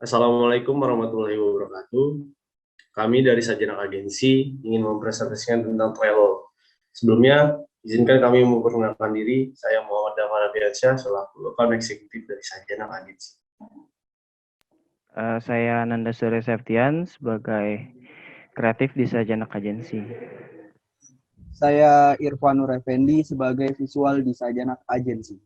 Assalamualaikum warahmatullahi wabarakatuh. Kami dari Sajenak Agensi ingin mempresentasikan tentang travel. Sebelumnya, izinkan kami memperkenalkan diri. Saya Muhammad Damar Abiansyah, selaku Account Eksekutif dari Sajenak Agensi. Saya Nanda Surya Septian sebagai kreatif di Sajenak Agensi. Saya Irfanur Effendi sebagai visual di Sajenak Agensi.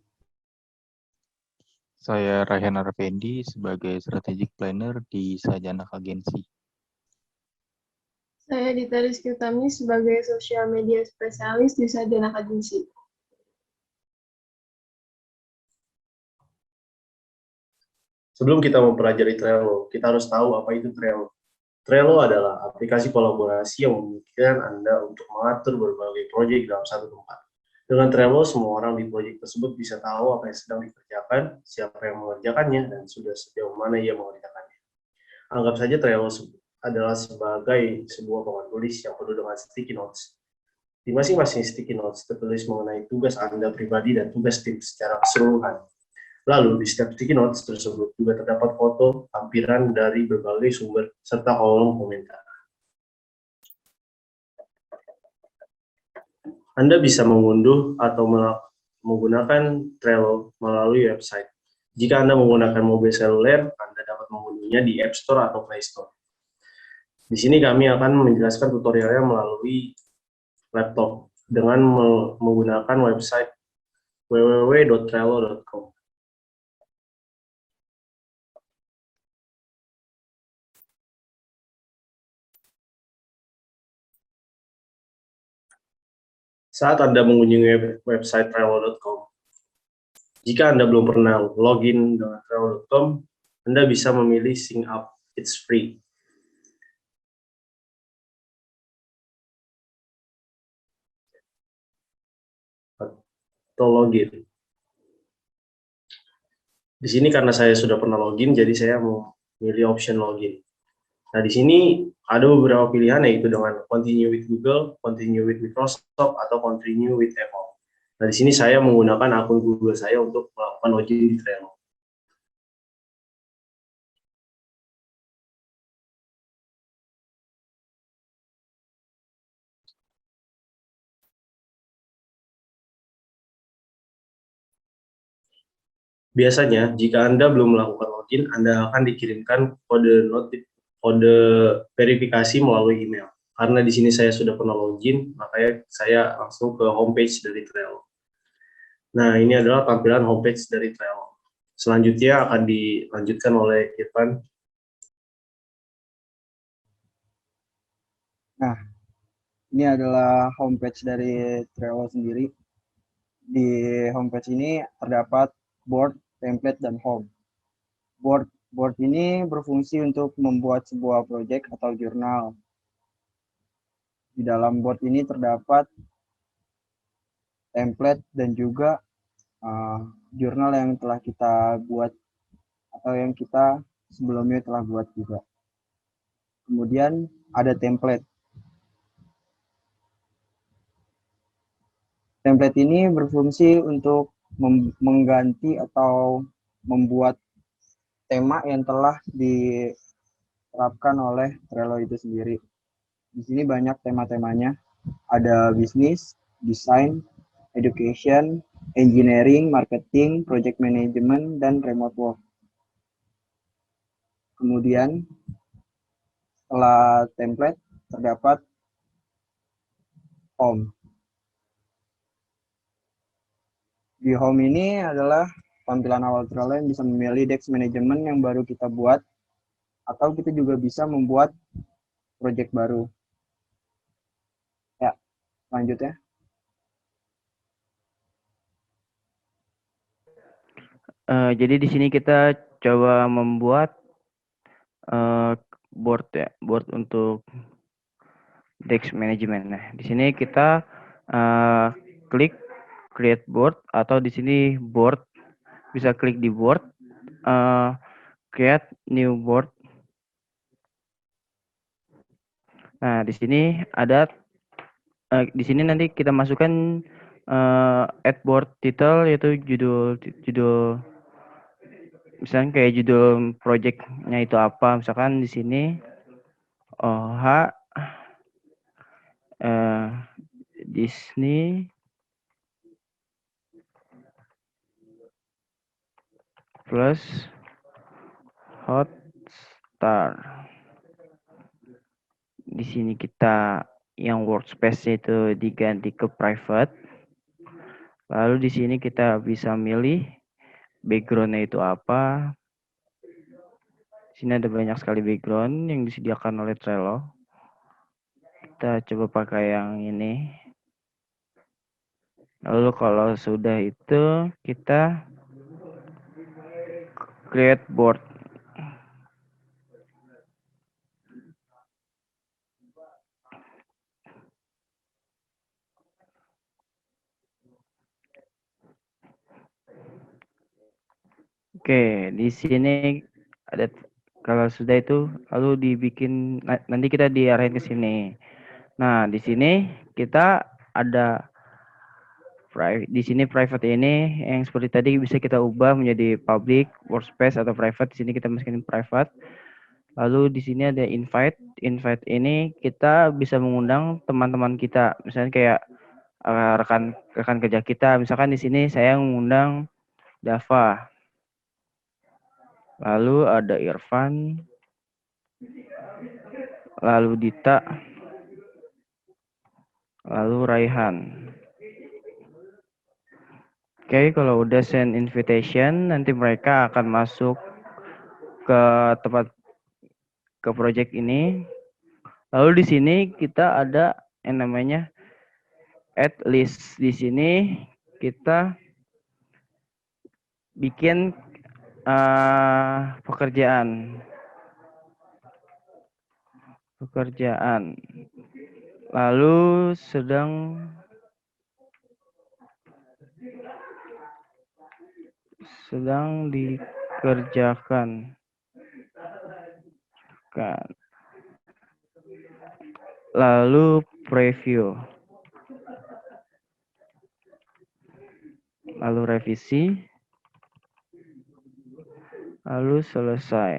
Saya Rayhan Arfendi sebagai Strategic Planner di Sajanak Agensi. Saya Dita Rizky Utami sebagai Social Media Spesialis di Sajenak Agensi. Sebelum kita mempelajari Trello, kita harus tahu apa itu Trello. Trello adalah aplikasi kolaborasi yang memungkinkan Anda untuk mengatur berbagai proyek dalam satu tempat. Dengan Trello, semua orang di proyek tersebut bisa tahu apa yang sedang dikerjakan, siapa yang mengerjakannya, dan sudah sejauh mana ia mengerjakannya. Anggap saja Trello adalah sebagai sebuah papan tulis yang penuh dengan sticky notes. Di masing-masing sticky notes tertulis mengenai tugas Anda pribadi dan tugas tim secara keseluruhan. Lalu, di setiap sticky notes tersebut juga terdapat foto, lampiran dari berbagai sumber, serta kolom komentar. Anda bisa mengunduh atau menggunakan Trello melalui website. Jika Anda menggunakan mobil seluler, Anda dapat mengunduhnya di App Store atau Play Store. Di sini kami akan menjelaskan tutorialnya melalui laptop dengan menggunakan website www.trello.com. Saat Anda mengunjungi website Trello.com, jika Anda belum pernah login dengan Trello.com, Anda bisa memilih Sign Up, it's free. Atau login. Di sini karena saya sudah pernah login, jadi saya mau milih option login. Nah, di sini ada beberapa pilihan, yaitu dengan continue with Google, continue with Microsoft, atau continue with Apple. Nah, di sini saya menggunakan akun Google saya untuk melakukan login di Trello. Biasanya, jika Anda belum melakukan login, Anda akan dikirimkan kode verifikasi melalui email. Karena di sini saya sudah pernah login, makanya saya langsung ke homepage dari Trello. Nah, ini adalah tampilan homepage dari Trello. Selanjutnya akan dilanjutkan oleh Irfan. Nah, ini adalah homepage dari Trello sendiri. Di homepage ini terdapat board, template, dan home. Board ini berfungsi untuk membuat sebuah proyek atau jurnal. Di dalam board ini terdapat template dan juga jurnal yang telah kita buat atau yang kita sebelumnya telah buat juga. Kemudian ada template. Template ini berfungsi untuk mengganti atau membuat tema yang telah diterapkan oleh Trello itu sendiri. Di sini banyak tema-temanya. Ada bisnis, desain, education, engineering, marketing, project management, dan remote work. Kemudian setelah template terdapat home. Di home ini adalah tampilan awal Trello yang bisa memilih desk management yang baru kita buat, atau kita juga bisa membuat project baru. Ya, lanjut ya. Jadi di sini kita coba membuat board untuk desk management. Nah, di sini kita klik create board, atau di sini board, bisa klik di board, create new board. Nah, di sini ada di sini nanti kita masukkan add board title, yaitu judul misalnya kayak judul projectnya itu apa, misalkan di sini OH Disney plus Hotstar. Di sini kita yang workspace itu diganti ke private. Lalu di sini kita bisa milih background-nya itu apa. Di sini ada banyak sekali background yang disediakan oleh Trello. Kita coba pakai yang ini. Lalu kalau sudah itu kita create board. Oke, di sini ada kalau sudah itu lalu dibikin nanti kita diarahin ke sini. Nah, di sini kita ada di sini private ini yang seperti tadi bisa kita ubah menjadi public, workspace atau private. Di sini kita masukin private. Lalu di sini ada invite. Invite ini kita bisa mengundang teman-teman kita. Misalnya kayak rekan kerja kita. Misalkan di sini saya mengundang Dava. Lalu ada Irfan. Lalu Dita. Lalu Raihan. Oke, kalau udah send invitation, nanti mereka akan masuk ke project ini. Lalu di sini kita ada yang namanya add list. Di sini kita bikin pekerjaan. Lalu sedang dikerjakan. Lalu preview. Lalu revisi. Lalu selesai.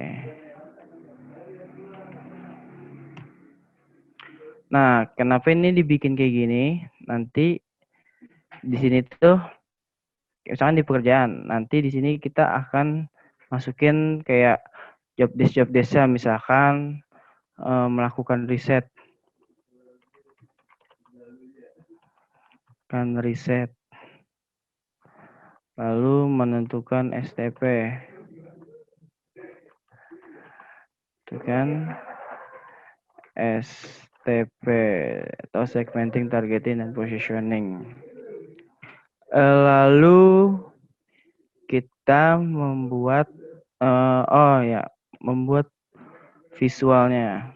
Nah, kenapa ini dibikin kayak gini? Nanti di sini tuh misalkan di pekerjaan, nanti di sini kita akan masukin kayak job desk-nya, misalkan melakukan riset. Lalu menentukan STP. STP atau segmenting, targeting, dan positioning. Lalu kita membuat membuat visualnya.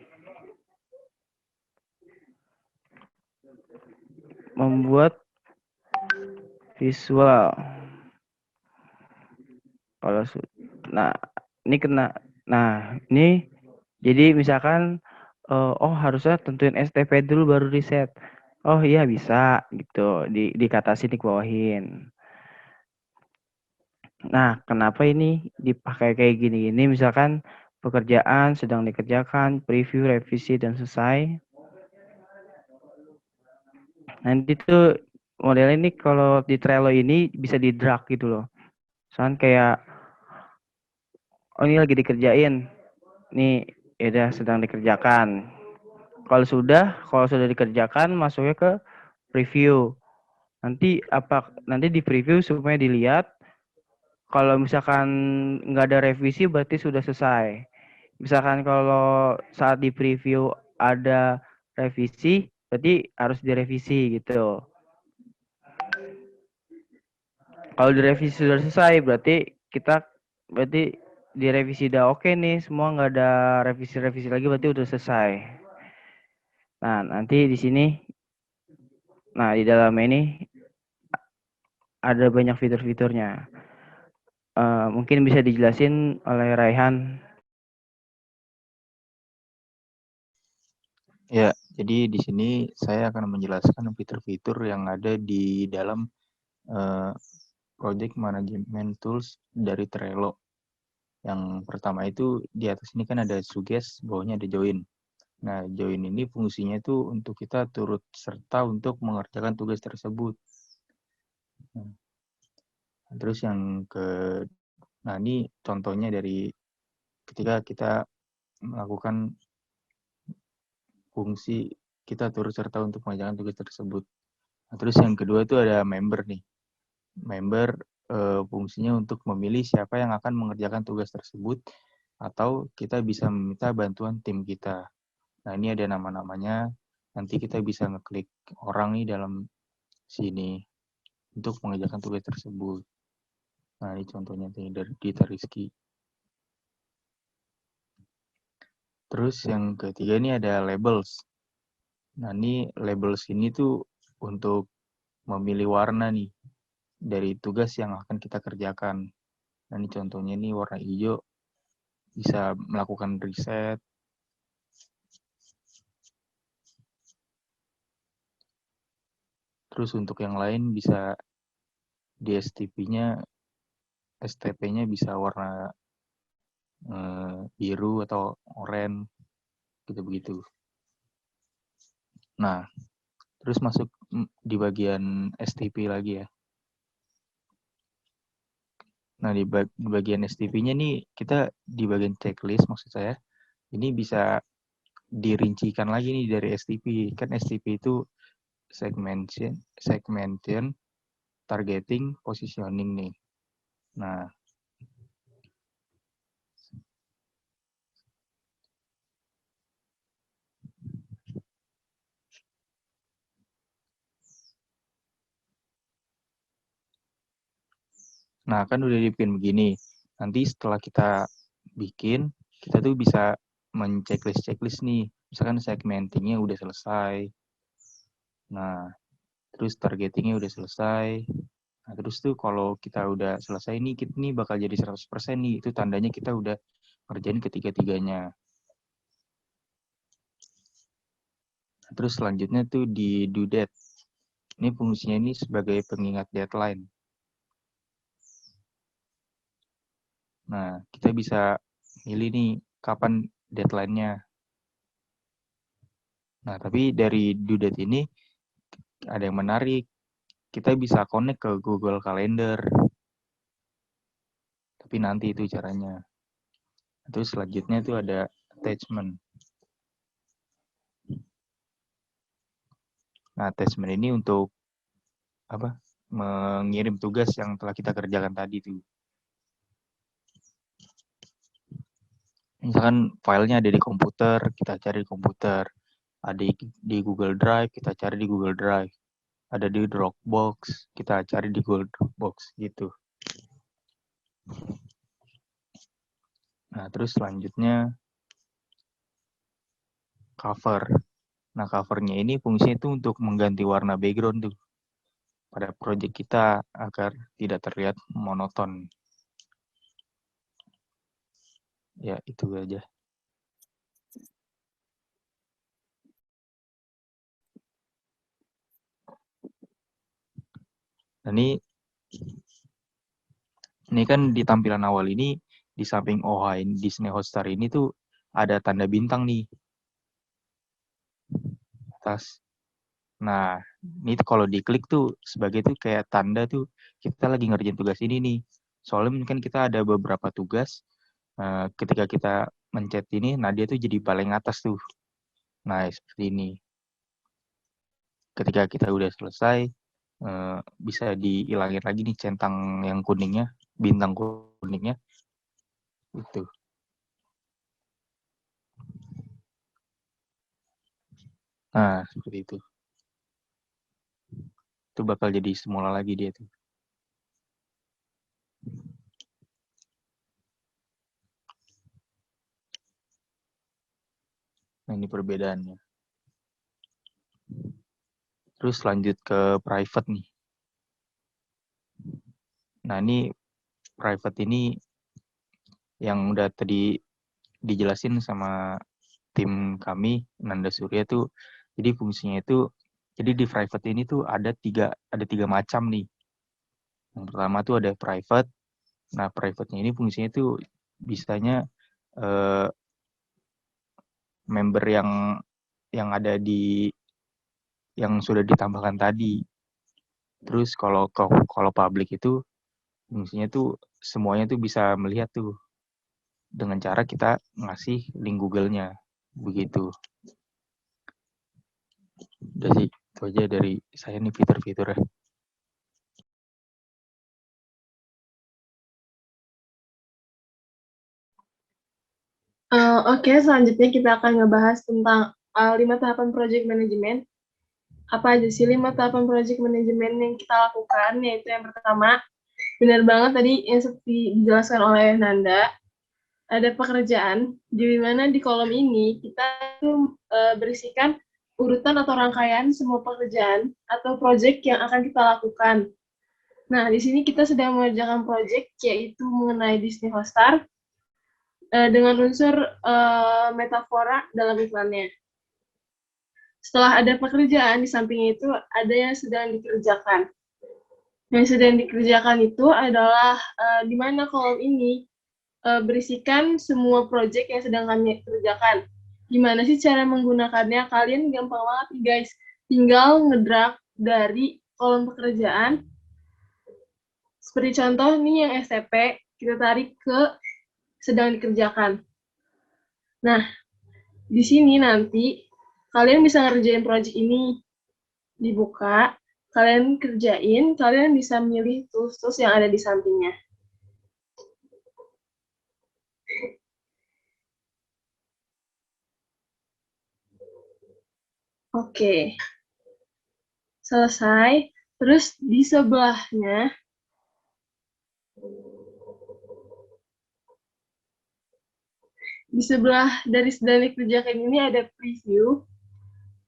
Kalau ini jadi misalkan harusnya tentuin STP dulu baru riset. Oh iya bisa gitu, dikatasin, dikebawahin. Nah, kenapa ini dipakai kayak gini-gini? Misalkan pekerjaan sedang dikerjakan, preview, revisi, dan selesai. Nanti tuh model ini kalau di Trello ini bisa di drag gitu loh. Misalkan kayak, ini lagi dikerjain. Nih, ya sedang dikerjakan. Kalau sudah dikerjakan, masuknya ke preview. Nanti di preview supaya dilihat. Kalau misalkan nggak ada revisi berarti sudah selesai. Misalkan kalau saat di preview ada revisi, berarti harus direvisi gitu. Kalau direvisi sudah selesai, berarti direvisi udah oke nih, semua nggak ada revisi lagi, berarti udah selesai. Nah, nanti di sini, di dalam ini ada banyak fitur-fiturnya. Mungkin bisa dijelasin oleh Raihan. Ya, jadi di sini saya akan menjelaskan fitur-fitur yang ada di dalam Project Management Tools dari Trello. Yang pertama itu di atas ini kan ada suggest, bawahnya ada join. Nah, join ini fungsinya itu untuk kita turut serta untuk mengerjakan tugas tersebut. Nah, terus nah ini contohnya dari ketika kita melakukan fungsi kita turut serta untuk mengerjakan tugas tersebut. Nah, terus yang kedua itu ada member nih. Member fungsinya untuk memilih siapa yang akan mengerjakan tugas tersebut atau kita bisa meminta bantuan tim kita. Nah, ini ada nama-namanya. Nanti kita bisa ngeklik orang nih dalam sini untuk mengerjakan tugas tersebut. Nah, ini contohnya dari Dita Rizky. Terus yang ketiga ini ada labels. Nah, ini labels ini tuh untuk memilih warna nih dari tugas yang akan kita kerjakan. Nah, ini contohnya ini warna hijau bisa melakukan riset. Terus untuk yang lain bisa di STP-nya bisa warna biru atau oranye gitu begitu. Nah, terus masuk di bagian STP lagi ya. Nah, di bagian STP-nya nih kita di bagian checklist maksud saya. Ini bisa dirincikan lagi nih dari STP. Kan STP itu segmentation, targeting, positioning nih. Nah, kan udah dibikin begini. Nanti setelah kita bikin, kita tuh bisa men-checklist nih. Misalkan segmentingnya udah selesai. Nah, terus targetingnya udah selesai. Nah, terus tuh kalau kita udah selesai nih, kita nih bakal jadi 100% nih. Itu tandanya kita udah ngerjain ketiga-tiganya. Terus selanjutnya tuh di due date. Ini fungsinya ini sebagai pengingat deadline. Nah, kita bisa milih nih kapan deadline-nya. Nah, tapi dari due date ini ada yang menarik. Kita bisa connect ke Google Calendar. Tapi nanti itu caranya. Terus selanjutnya tuh ada attachment. Nah, attachment ini untuk mengirim tugas yang telah kita kerjakan tadi tuh. Misalkan filenya ada di komputer, kita cari di komputer. Ada di Google Drive, kita cari di Google Drive. Ada di Dropbox, kita cari di Google Dropbox gitu. Nah, terus selanjutnya cover. Nah, covernya ini fungsinya itu untuk mengganti warna background tuh pada project kita agar tidak terlihat monoton. Ya, itu aja. Nah, ini kan di tampilan awal ini, di samping OH Disney Hotstar ini tuh ada tanda bintang nih. Atas. Nah, ini tuh kalau diklik tuh sebagai tuh kayak tanda tuh kita lagi ngerjain tugas ini nih. Soalnya mungkin kita ada beberapa tugas, ketika kita mencet ini, nah dia tuh jadi paling atas tuh. Nah, seperti ini. Ketika kita udah selesai, bisa dihilangin lagi nih centang yang kuningnya, bintang kuningnya. Itu. Nah, seperti itu. Itu bakal jadi semula lagi dia tuh. Nah, ini perbedaannya. Terus lanjut ke private nih. Nah, ini private ini yang udah tadi dijelasin sama tim kami, Nanda Surya tuh, jadi fungsinya itu, jadi di private ini tuh ada tiga macam nih. Yang pertama tuh ada private. Nah, private-nya ini fungsinya tuh bisanya member yang ada di yang sudah ditambahkan tadi. Terus kalau publik itu fungsinya tuh semuanya tuh bisa melihat tuh dengan cara kita ngasih link Google-nya begitu. Udah sih, itu aja dari saya nih fitur-fiturnya. Oke, selanjutnya kita akan ngebahas tentang 5 tahapan project management. Apa aja sih 5 tahapan project management yang kita lakukan? Yaitu yang pertama, benar banget tadi yang seperti dijelaskan oleh Nanda, ada pekerjaan, di mana di kolom ini kita berisikan urutan atau rangkaian semua pekerjaan atau project yang akan kita lakukan. Nah, di sini kita sedang mengerjakan project, yaitu mengenai Disney Hotstar, dengan unsur metafora dalam iklannya. Setelah ada pekerjaan, di samping itu ada yang sedang dikerjakan. Yang sedang dikerjakan itu adalah di mana kolom ini berisikan semua project yang sedang kami kerjakan. Gimana sih cara menggunakannya? Kalian gampang banget nih guys. Tinggal ngedrag dari kolom pekerjaan. Seperti contoh nih yang STP, kita tarik ke sedang dikerjakan. Nah, di sini nanti kalian bisa ngerjain project ini. Dibuka, kalian kerjain, kalian bisa milih tools-tools yang ada di sampingnya. Oke. Selesai. Terus di sebelahnya di sebelah dari sedang dikerjakan ini ada preview.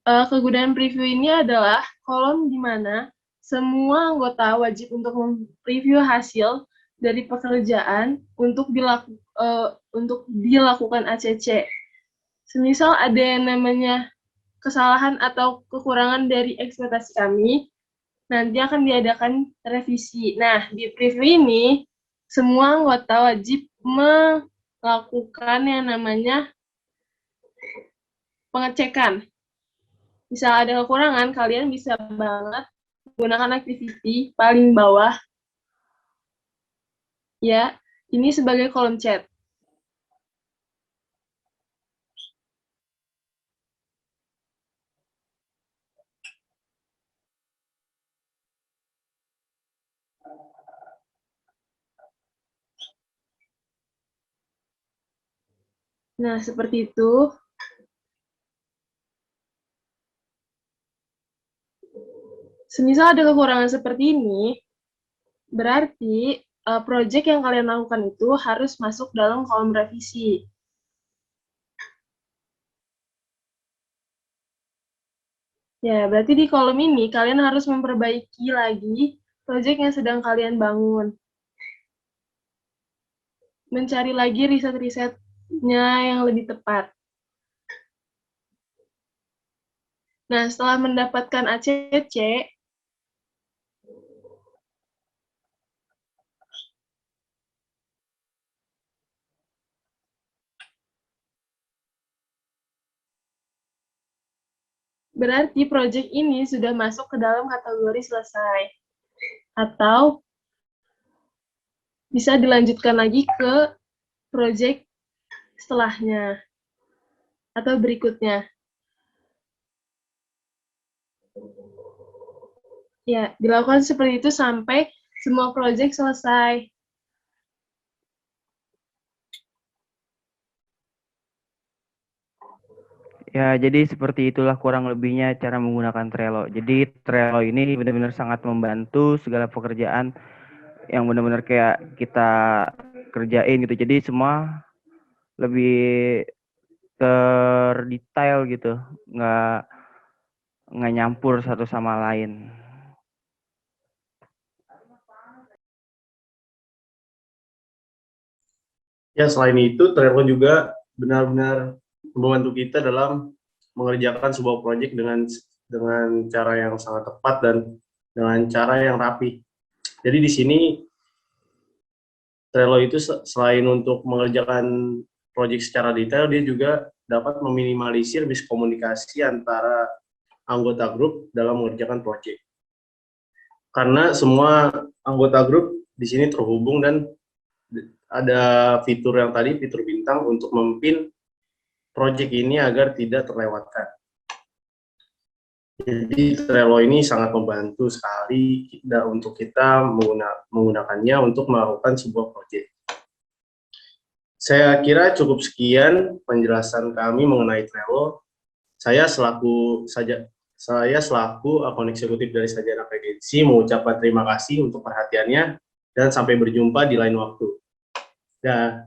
Kegunaan preview ini adalah kolom di mana semua anggota wajib untuk preview hasil dari pekerjaan untuk dilakukan ACC. Semisal ada yang namanya kesalahan atau kekurangan dari ekspektasi kami, nanti akan diadakan revisi. Nah, di preview ini, semua anggota wajib melakukan yang namanya pengecekan. Misal ada kekurangan, kalian bisa banget menggunakan activity paling bawah. Ya, ini sebagai kolom chat. Nah, seperti itu. Semisal ada kekurangan seperti ini, berarti project yang kalian lakukan itu harus masuk dalam kolom revisi. Ya, berarti di kolom ini kalian harus memperbaiki lagi project yang sedang kalian bangun. Mencari lagi riset-risetnya yang lebih tepat. Nah, setelah mendapatkan ACC, berarti project ini sudah masuk ke dalam kategori selesai. Atau bisa dilanjutkan lagi ke project setelahnya atau berikutnya. Ya, dilakukan seperti itu sampai semua project selesai. Ya, jadi seperti itulah kurang lebihnya cara menggunakan Trello. Jadi Trello ini benar-benar sangat membantu segala pekerjaan yang benar-benar kayak kita kerjain gitu. Jadi semua lebih terdetail gitu, nggak nyampur satu sama lain. Ya, selain itu, Trello juga benar-benar membantu kita dalam mengerjakan sebuah proyek dengan cara yang sangat tepat dan dengan cara yang rapi. Jadi di sini Trello itu selain untuk mengerjakan proyek secara detail, dia juga dapat meminimalisir miskomunikasi antara anggota grup dalam mengerjakan proyek. Karena semua anggota grup di sini terhubung dan ada fitur yang tadi, fitur bintang untuk memimpin proyek ini agar tidak terlewatkan. Jadi Trello ini sangat membantu sekali untuk kita menggunakannya untuk melakukan sebuah proyek. Saya kira cukup sekian penjelasan kami mengenai Trello. Saya selaku akun eksekutif dari Sajana Agency mengucapkan terima kasih untuk perhatiannya dan sampai berjumpa di lain waktu. Dan